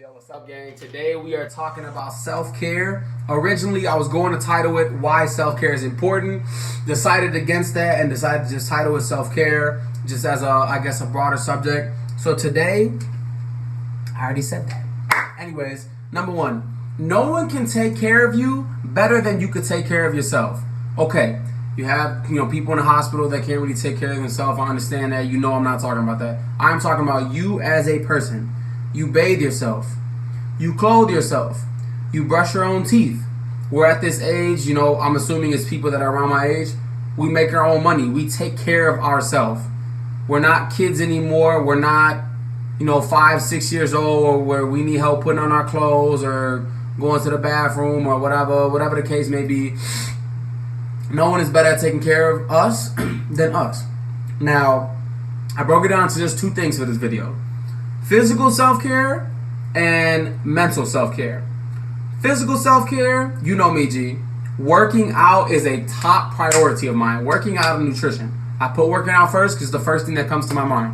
Yo, what's up, gang? Today we are talking about self-care. Originally, I was going to title it Why Self-Care is Important. Decided against that and decided to just title it Self-Care, just as a broader subject. So today, I already said that. Anyways, number one, no one can take care of you better than you could take care of yourself. Okay, you have people in the hospital that can't really take care of themselves. I understand that. I'm not talking about that. I'm talking about you as a person. You bathe yourself. You clothe yourself. You brush your own teeth. We're at this age, I'm assuming it's people that are around my age. We make our own money. We take care of ourselves. We're not kids anymore. We're not, 5, 6 years old where we need help putting on our clothes or going to the bathroom or whatever the case may be. No one is better at taking care of us than us. Now, I broke it down to just two things for this video. Physical self-care and mental self-care. Physical self-care, you know me, G. Working out is a top priority of mine. Working out and nutrition. I put working out first because it's the first thing that comes to my mind.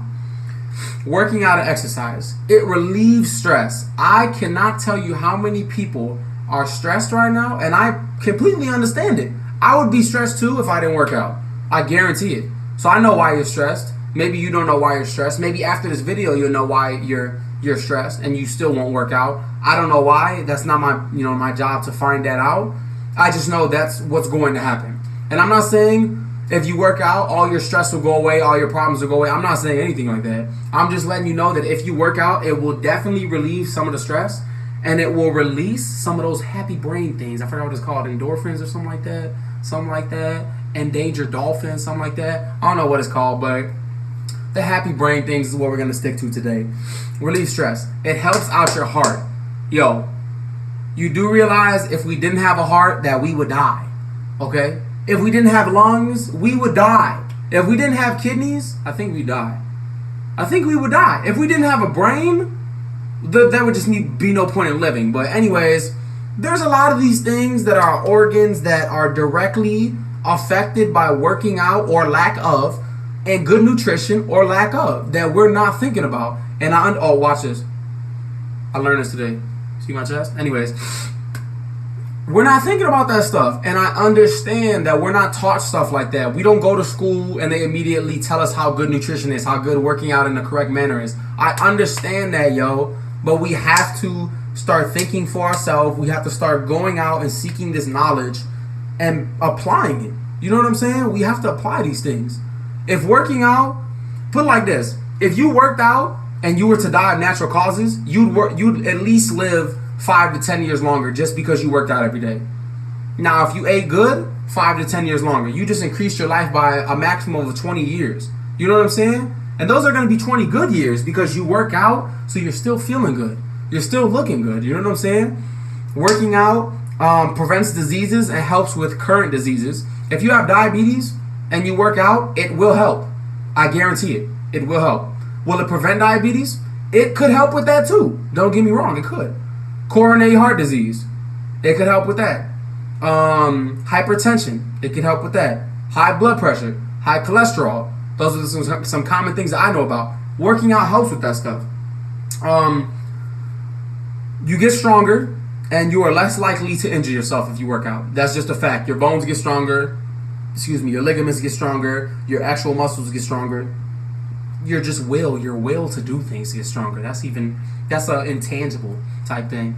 Working out and exercise. It relieves stress. I cannot tell you how many people are stressed right now, and I completely understand it. I would be stressed too if I didn't work out. I guarantee it. So I know why you're stressed. Maybe you don't know why you're stressed. Maybe after this video you'll know why you're stressed and you still won't work out. I don't know why. That's not my job to find that out. I just know that's what's going to happen. And I'm not saying if you work out all your stress will go away, all your problems will go away. I'm not saying anything like that. I'm just letting you know that if you work out, it will definitely relieve some of the stress and it will release some of those happy brain things. I forgot what it's called, endorphins or something like that. Endangered dolphins, something like that. I don't know what it's called, but the happy brain things is what we're going to stick to today. Relieve stress. It helps out your heart. Yo, you do realize if we didn't have a heart that we would die. Okay? If we didn't have lungs, we would die. If we didn't have kidneys, I think we'd die. I think we would die. If we didn't have a brain, there would just be no point in living. But anyways, there's a lot of these things that are organs that are directly affected by working out or lack of, and good nutrition or lack of, that we're not thinking about. And watch this. I learned this today. See my chest? Anyways, we're not thinking about that stuff. And I understand that we're not taught stuff like that. We don't go to school and they immediately tell us how good nutrition is, how good working out in the correct manner is. I understand that, yo. But we have to start thinking for ourselves. We have to start going out and seeking this knowledge and applying it. You know what I'm saying? We have to apply these things. If working out, put it like this. If you worked out and you were to die of natural causes, you'd at least live 5 to 10 years longer just because you worked out every day. Now, if you ate good, 5 to 10 years longer. You just increased your life by a maximum of 20 years. You know what I'm saying? And those are going to be 20 good years because you work out, so you're still feeling good. You're still looking good. You know what I'm saying? Working out prevents diseases and helps with current diseases. If you have diabetes and you work out, it will help. I guarantee it. It will help. Will it prevent diabetes? It could help with that too. Don't get me wrong, it could. Coronary heart disease, it could help with that. Hypertension, it can help with that. High blood pressure, high cholesterol. Those are some common things that I know about. Working out helps with that stuff. You get stronger and you are less likely to injure yourself if you work out. That's just a fact. Your bones get stronger. Your ligaments get stronger. Your actual muscles get stronger. Your will to do things gets stronger. That's an intangible type thing.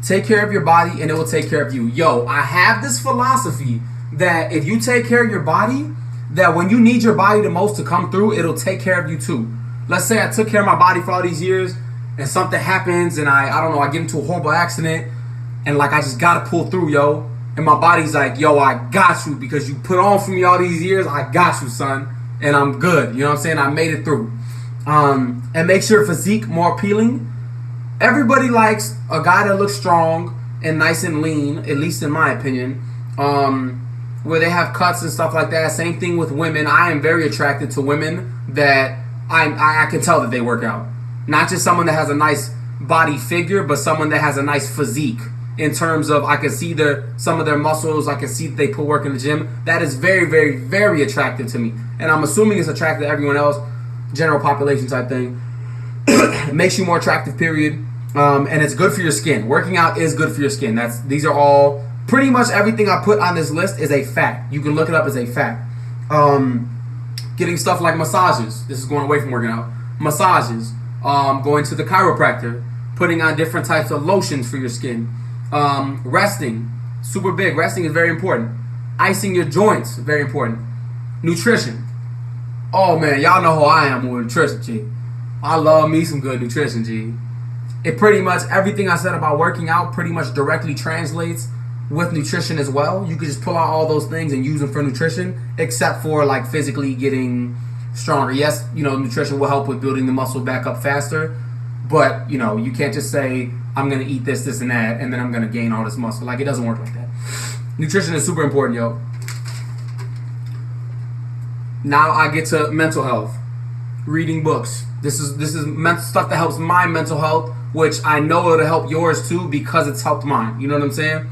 Take care of your body and it will take care of you. Yo, I have this philosophy that if you take care of your body, that when you need your body the most to come through, it'll take care of you too. Let's say I took care of my body for all these years and something happens and I get into a horrible accident and I just gotta pull through, yo. And my body's like, yo, I got you because you put on for me all these years. I got you, son. And I'm good. You know what I'm saying? I made it through. And makes your physique more appealing. Everybody likes a guy that looks strong and nice and lean, at least in my opinion. Where they have cuts and stuff like that. Same thing with women. I am very attracted to women that I can tell that they work out. Not just someone that has a nice body figure, but someone that has a nice physique. In terms of, I can see some of their muscles, I can see that they put work in the gym. That is very, very, very attractive to me. And I'm assuming it's attractive to everyone else, general population type thing. It makes you more attractive, period. And it's good for your skin. Working out is good for your skin. These are all pretty much everything I put on this list is a fact. You can look it up as a fact. Getting stuff like massages. This is going away from working out. Massages. Going to the chiropractor. Putting on different types of lotions for your skin. Resting. Super big. Resting is very important. Icing your joints. Very important. Nutrition. Oh man, y'all know how I am with nutrition, G. I love me some good nutrition, G. It pretty much, everything I said about working out pretty much directly translates with nutrition as well. You could just pull out all those things and use them for nutrition, except for like physically getting stronger. Yes, nutrition will help with building the muscle back up faster, but you can't just say, I'm going to eat this, this, and that, and then I'm going to gain all this muscle. Like, it doesn't work like that. Nutrition is super important, yo. Now I get to mental health. Reading books. This is mental stuff that helps my mental health, which I know it'll help yours too because it's helped mine. You know what I'm saying?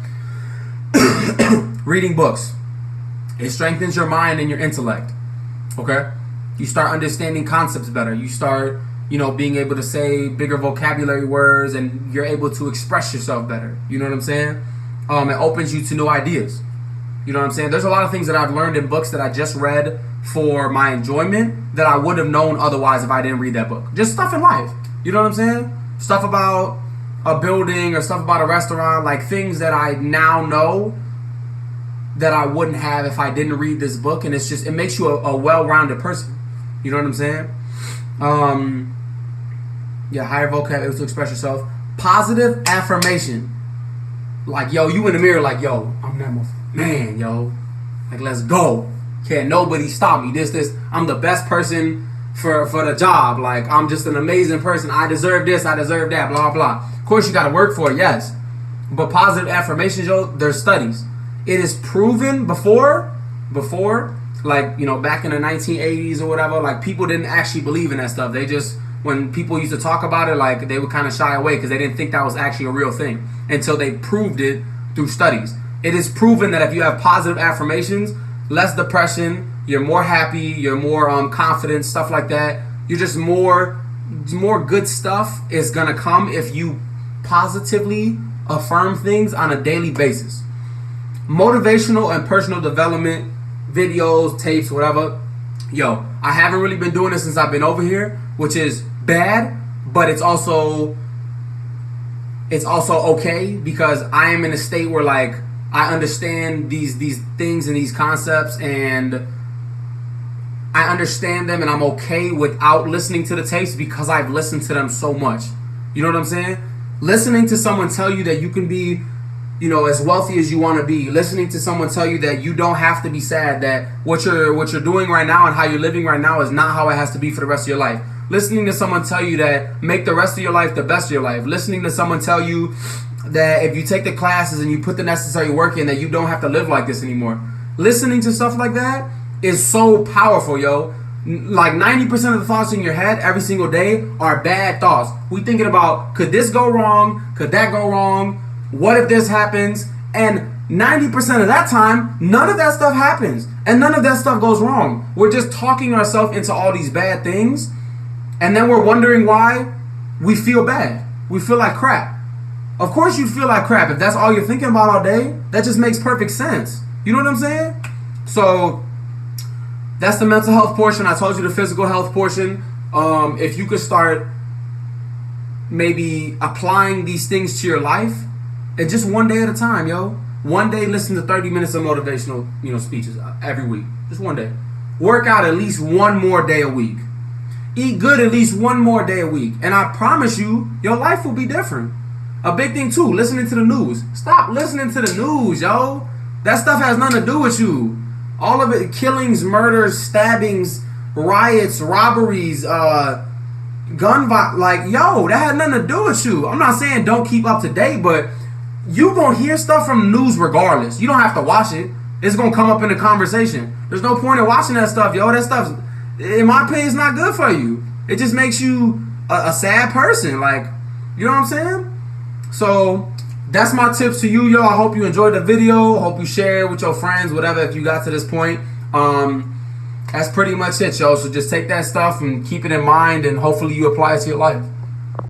Reading books. It strengthens your mind and your intellect. Okay? You start understanding concepts better. You start, being able to say bigger vocabulary words, and you're able to express yourself better. You know what I'm saying? It opens you to new ideas. You know what I'm saying? There's a lot of things that I've learned in books that I just read for my enjoyment that I would have known otherwise if I didn't read that book. Just stuff in life. You know what I'm saying? Stuff about a building or stuff about a restaurant, like things that I now know that I wouldn't have if I didn't read this book. And it makes you a well-rounded person. You know what I'm saying? Higher vocab, able to express yourself. Positive affirmation. Like, yo, you in the mirror like, yo, I'm that man, yo. Like, let's go. Can't nobody stop me. This. I'm the best person for the job. Like, I'm just an amazing person. I deserve this. I deserve that. Blah, blah. Of course, you got to work for it, yes. But positive affirmations, yo, there's studies. It is proven before, like, back in the 1980s or whatever, like, people didn't actually believe in that stuff. They just, when people used to talk about it, like, they would kind of shy away because they didn't think that was actually a real thing until they proved it through studies. It is proven that if you have positive affirmations, less depression, you're more happy, you're more confident, stuff like that. You're just more good stuff is going to come if you positively affirm things on a daily basis. Motivational and personal development videos, tapes, whatever. Yo, I haven't really been doing this since I've been over here, which is bad, but it's also okay because I am in a state where, like, I understand these things and these concepts, and I understand them, and I'm okay without listening to the tapes because I've listened to them so much. You know what I'm saying? Listening to someone tell you that you can be, as wealthy as you want to be. Listening to someone tell you that you don't have to be sad, that what you're doing right now and how you're living right now is not how it has to be for the rest of your life. Listening to someone tell you that make the rest of your life the best of your life. Listening to someone tell you that if you take the classes and you put the necessary work in, that you don't have to live like this anymore. Listening to stuff like that is so powerful, yo. Like 90% of the thoughts in your head every single day are bad thoughts. We thinking about, could this go wrong? Could that go wrong? What if this happens? And 90% of that time, none of that stuff happens. And none of that stuff goes wrong. We're just talking ourselves into all these bad things. And then we're wondering why we feel bad. We feel like crap. Of course you feel like crap. If that's all you're thinking about all day, that just makes perfect sense. You know what I'm saying? So that's the mental health portion. I told you the physical health portion. If you could start maybe applying these things to your life, and just one day at a time, yo. One day listen to 30 minutes of motivational, speeches every week. Just one day. Work out at least one more day a week. Eat good at least one more day a week. And I promise you, your life will be different. A big thing too, listening to the news. Stop listening to the news, yo. That stuff has nothing to do with you. All of it, killings, murders, stabbings, riots, robberies, gun violence, like, yo, that had nothing to do with you. I'm not saying don't keep up to date, but you gonna hear stuff from the news regardless. You don't have to watch it. It's gonna come up in the conversation. There's no point in watching that stuff, yo. That stuff, in my opinion, is not good for you. It just makes you a sad person. Like, you know what I'm saying? So that's my tips to you, yo. I hope you enjoyed the video. Hope you share it with your friends, whatever, if you got to this point. That's pretty much it, yo. So just take that stuff and keep it in mind, and hopefully you apply it to your life.